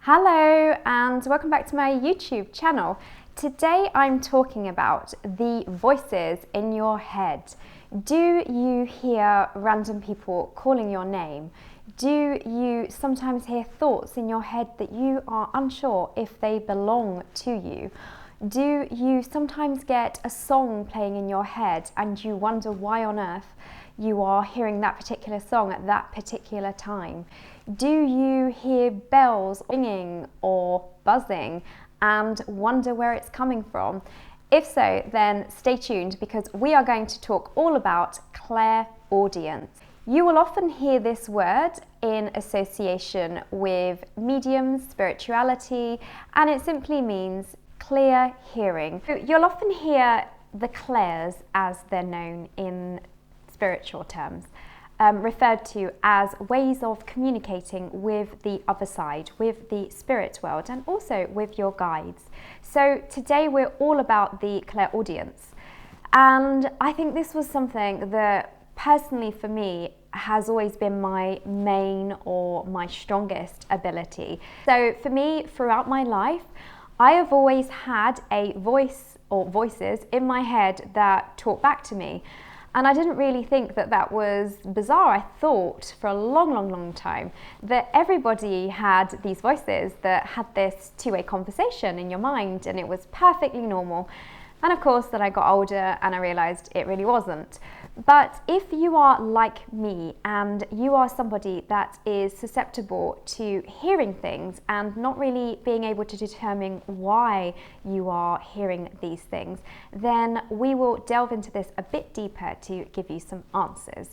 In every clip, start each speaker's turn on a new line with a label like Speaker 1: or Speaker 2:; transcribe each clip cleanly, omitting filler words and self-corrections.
Speaker 1: Hello and welcome back to my YouTube channel. Today I'm talking about the voices in your head. Do you hear random people calling your name? Do you sometimes hear thoughts in your head that you are unsure if they belong to you? Do you sometimes get a song playing in your head and you wonder why on earth you are hearing that particular song at that particular time? Do you hear bells ringing or buzzing and wonder where it's coming from? If so, then stay tuned because we are going to talk all about clairaudience. You will often hear this word in association with mediums, spirituality, and it simply means clear hearing. You'll often hear the clairs, as they're known in spiritual terms, referred to as ways of communicating with the other side, with the spirit world, and also with your guides. So today we're all about the clairaudience, and I think this was something that personally for me has always been my main or my strongest ability. So for me, throughout my life, I have always had a voice or voices in my head that talk back to me. And I didn't really think that that was bizarre. I thought for a long time that everybody had these voices that had this two-way conversation in your mind, and it was perfectly normal. And of course, that I got older and I realized it really wasn't. But if you are like me and you are somebody that is susceptible to hearing things and not really being able to determine why you are hearing these things, then we will delve into this a bit deeper to give you some answers.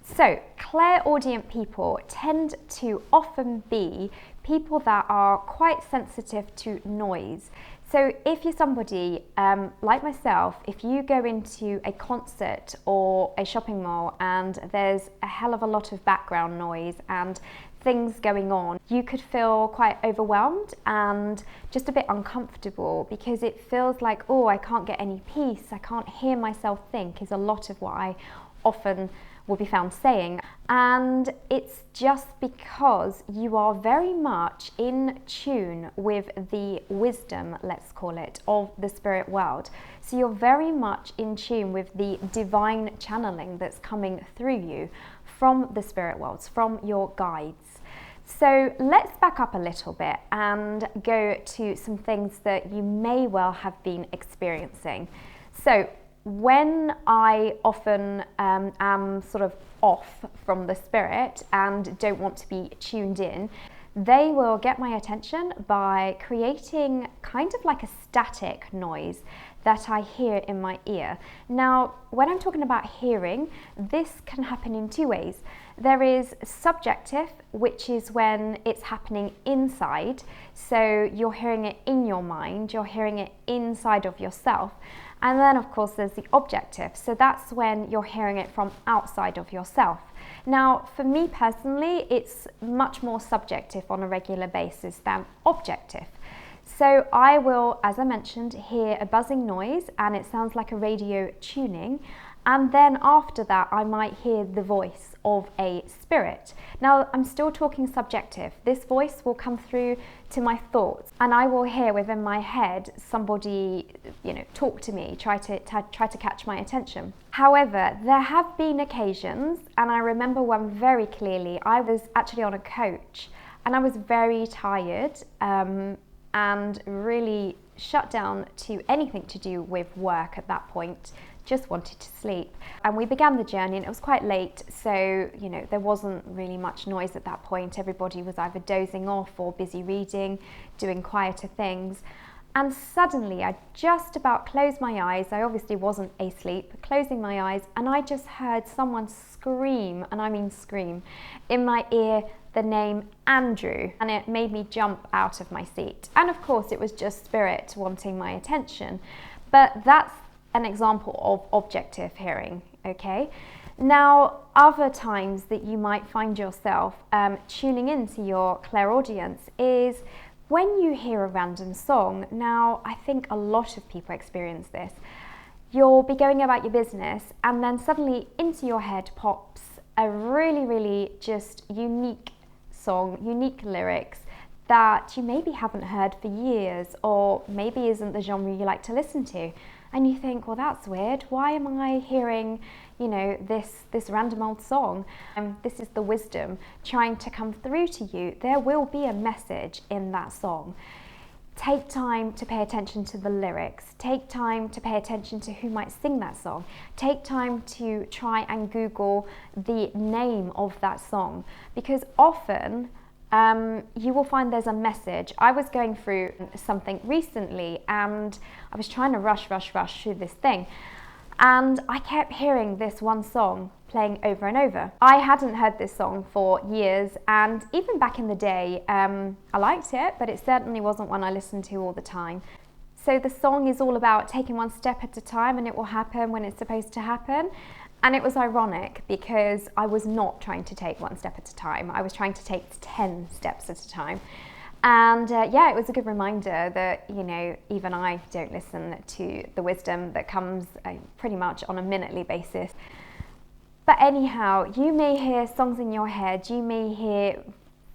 Speaker 1: So, clairaudient people tend to often be people that are quite sensitive to noise. So if you're somebody like myself, if you go into a concert or a shopping mall and there's a hell of a lot of background noise and things going on, you could feel quite overwhelmed and just a bit uncomfortable because it feels like, oh, I can't get any peace, I can't hear myself think, is a lot of what I often will be found saying. And it's just because you are very much in tune with the wisdom, let's call it, of the spirit world. So you're very much in tune with the divine channeling that's coming through you from the spirit worlds, from your guides. So let's back up a little bit and go to some things that you may well have been experiencing. So when I often am sort of off from the spirit and don't want to be tuned in, they will get my attention by creating kind of like a static noise that I hear in my ear. Now, when I'm talking about hearing, this can happen in two ways. There is subjective, which is when it's happening inside. So you're hearing it in your mind, you're hearing it inside of yourself. And then of course there's the objective. So that's when you're hearing it from outside of yourself. Now, for me personally, it's much more subjective on a regular basis than objective. So I will, as I mentioned, hear a buzzing noise and it sounds like a radio tuning. And then after that, I might hear the voice of a spirit. Now, I'm still talking subjective. This voice will come through to my thoughts and I will hear within my head somebody, talk to me, try to catch my attention. However, there have been occasions, and I remember one very clearly. I was actually on a coach and I was very tired and really shut down to anything to do with work at that point. Just wanted to sleep. And we began the journey and it was quite late, so there wasn't really much noise at that point. Everybody was either dozing off or busy reading, doing quieter things. And suddenly I just about closed my eyes. I obviously wasn't asleep, closing my eyes, and I just heard someone scream, and I mean scream, in my ear the name Andrew, and it made me jump out of my seat. And of course it was just spirit wanting my attention, but that's an example of objective hearing, okay? Now, other times that you might find yourself tuning into your clairaudience is when you hear a random song. Now, I think a lot of people experience this. You'll be going about your business and then suddenly into your head pops a really just unique song, unique lyrics that you maybe haven't heard for years, or maybe isn't the genre you like to listen to. And you think, well, that's weird. Why am I hearing, this random old song? This is the wisdom trying to come through to you. There will be a message in that song. Take time to pay attention to the lyrics. Take time to pay attention to who might sing that song. Take time to try and Google the name of that song, because often you will find there's a message. I was going through something recently and I was trying to rush through this thing, and I kept hearing this one song playing over and over. I hadn't heard this song for years, and even back in the day, I liked it, but it certainly wasn't one I listened to all the time. So the song is all about taking one step at a time, and it will happen when it's supposed to happen. And it was ironic because I was not trying to take one step at a time. I was trying to take 10 steps at a time. And it was a good reminder that, even I don't listen to the wisdom that comes pretty much on a minutely basis. But anyhow, you may hear songs in your head, you may hear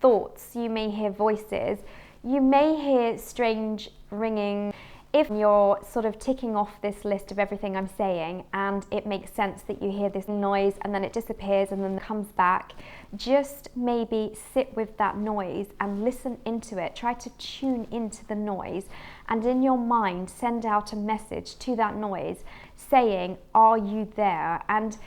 Speaker 1: thoughts, you may hear voices, you may hear strange ringing. If you're sort of ticking off this list of everything I'm saying and it makes sense that you hear this noise and then it disappears and then it comes back, just maybe sit with that noise and listen into it. Try to tune into the noise, and in your mind send out a message to that noise saying, are you there? And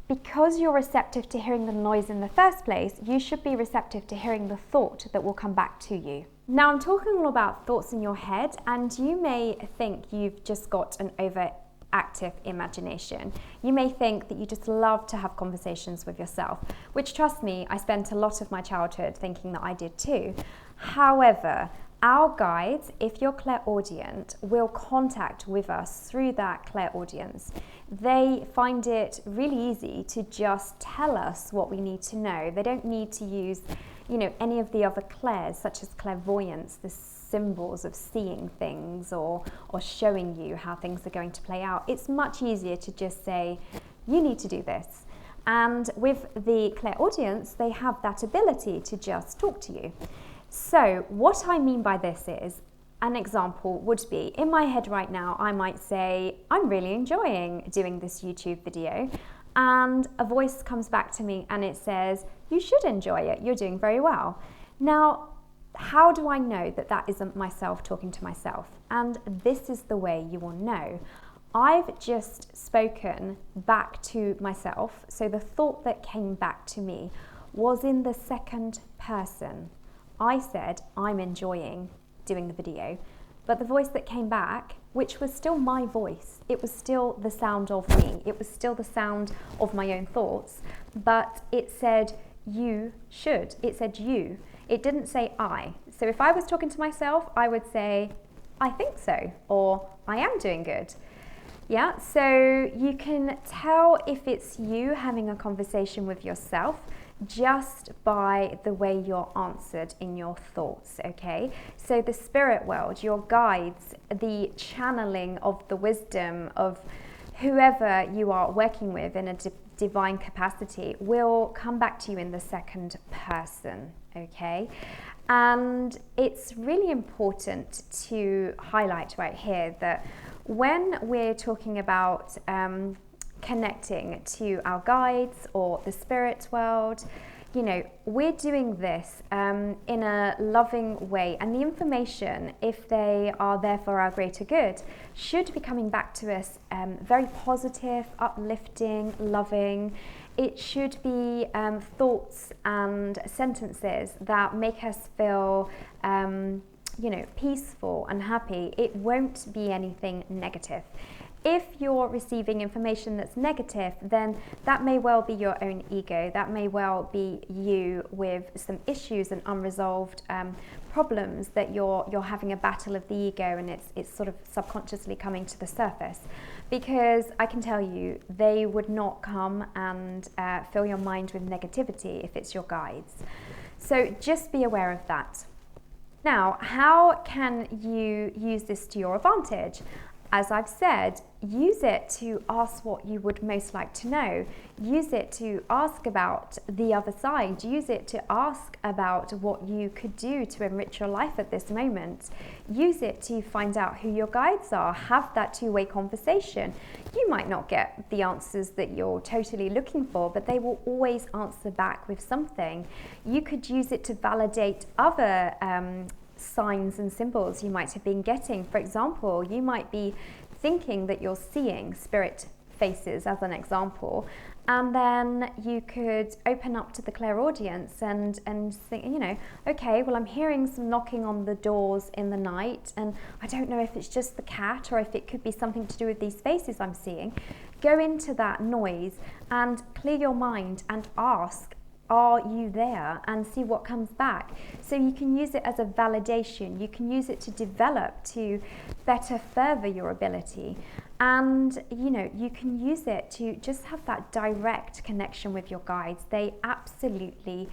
Speaker 1: because you're receptive to hearing the noise in the first place, you should be receptive to hearing the thought that will come back to you. Now, I'm talking all about thoughts in your head, and you may think you've just got an overactive imagination. You may think that you just love to have conversations with yourself, which, trust me, I spent a lot of my childhood thinking that I did too. However, our guides, if you're clairaudient, will contact with us through that clairaudience. They find it really easy to just tell us what we need to know. They don't need to use any of the other clairs, such as clairvoyance, the symbols of seeing things or showing you how things are going to play out. It's much easier to just say, you need to do this. And with the clairaudience, they have that ability to just talk to you. So what I mean by this is, an example would be, in my head right now, I might say, I'm really enjoying doing this YouTube video. And a voice comes back to me and it says, you should enjoy it, you're doing very well. Now, how do I know that that isn't myself talking to myself? And this is the way you will know. I've just spoken back to myself, so the thought that came back to me was in the second person. I said, I'm enjoying doing the video, but the voice that came back, which was still my voice, it was still the sound of me, it was still the sound of my own thoughts, but it said, you should. It said you. It didn't say I. So if I was talking to myself, I would say, I think so, or I am doing good. Yeah, so you can tell if it's you having a conversation with yourself just by the way you're answered in your thoughts, okay? So the spirit world, your guides, the channeling of the wisdom of whoever you are working with in a divine capacity will come back to you in the second person, okay? And it's really important to highlight right here that when we're talking about connecting to our guides or the spirit world, we're doing this in a loving way, and the information, if they are there for our greater good, should be coming back to us very positive, uplifting, loving. It should be thoughts and sentences that make us feel peaceful and happy. It won't be anything negative. If you're receiving information that's negative, then that may well be your own ego. That may well be you with some issues and unresolved problems that you're having a battle of the ego, and it's sort of subconsciously coming to the surface. Because I can tell you, they would not come and fill your mind with negativity if it's your guides. So just be aware of that. Now, how can you use this to your advantage? As I've said, use it to ask what you would most like to know. Use it to ask about the other side. Use it to ask about what you could do to enrich your life at this moment. Use it to find out who your guides are. Have that two-way conversation. You might not get the answers that you're totally looking for, but they will always answer back with something. You could use it to validate other signs and symbols you might have been getting. For example, you might be thinking that you're seeing spirit faces, as an example, and then you could open up to the clairaudience and think, you know, okay, well, I'm hearing some knocking on the doors in the night, and I don't know if it's just the cat or if it could be something to do with these faces I'm seeing. Go into that noise and clear your mind and ask, are you there, and see what comes back. So you can use it as a validation. You can use it to develop, to better further your ability. And you know, you can use it to just have that direct connection with your guides. They absolutely,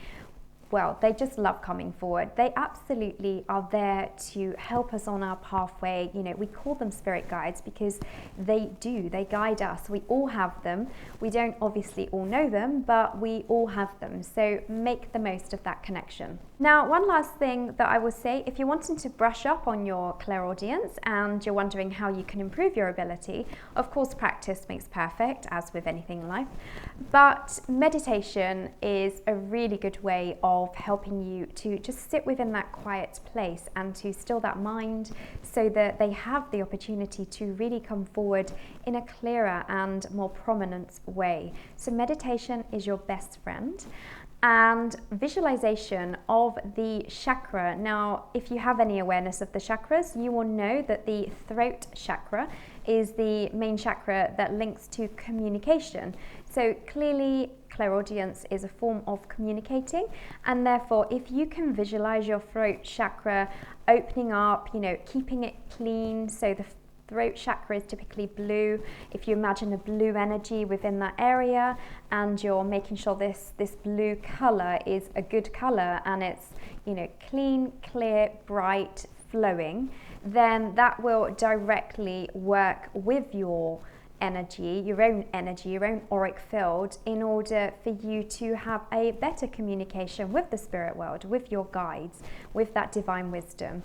Speaker 1: well, they just love coming forward. They absolutely are there to help us on our pathway. You know, we call them spirit guides because they guide us. We all have them. We don't obviously all know them, but we all have them. So make the most of that connection. Now, one last thing that I will say, if you're wanting to brush up on your clairaudience and you're wondering how you can improve your ability, of course, practice makes perfect, as with anything in life, but meditation is a really good way of helping you to just sit within that quiet place and to still that mind so that they have the opportunity to really come forward in a clearer and more prominent way. So meditation is your best friend. And visualization of the chakra. Now, if you have any awareness of the chakras, you will know that the throat chakra is the main chakra that links to communication. So clearly, clairaudience is a form of communicating, and therefore, if you can visualize your throat chakra opening up, you know, keeping it clean, so the throat chakra is typically blue. If you imagine a blue energy within that area and you're making sure this blue color is a good color and it's, you know, clean, clear, bright, flowing, then that will directly work with your energy, your own auric field, in order for you to have a better communication with the spirit world, with your guides, with that divine wisdom.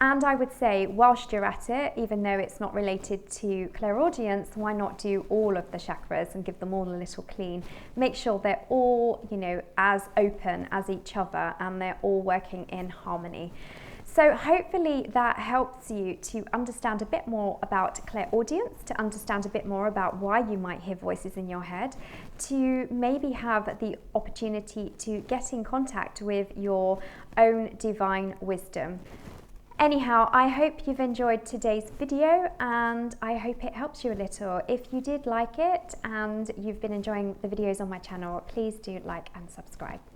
Speaker 1: And I would say, whilst you're at it, even though it's not related to clairaudience, why not do all of the chakras and give them all a little clean? Make sure they're all, you know, as open as each other and they're all working in harmony. So hopefully that helps you to understand a bit more about clairaudience, to understand a bit more about why you might hear voices in your head, to maybe have the opportunity to get in contact with your own divine wisdom. Anyhow, I hope you've enjoyed today's video and I hope it helps you a little. If you did like it and you've been enjoying the videos on my channel, please do like and subscribe.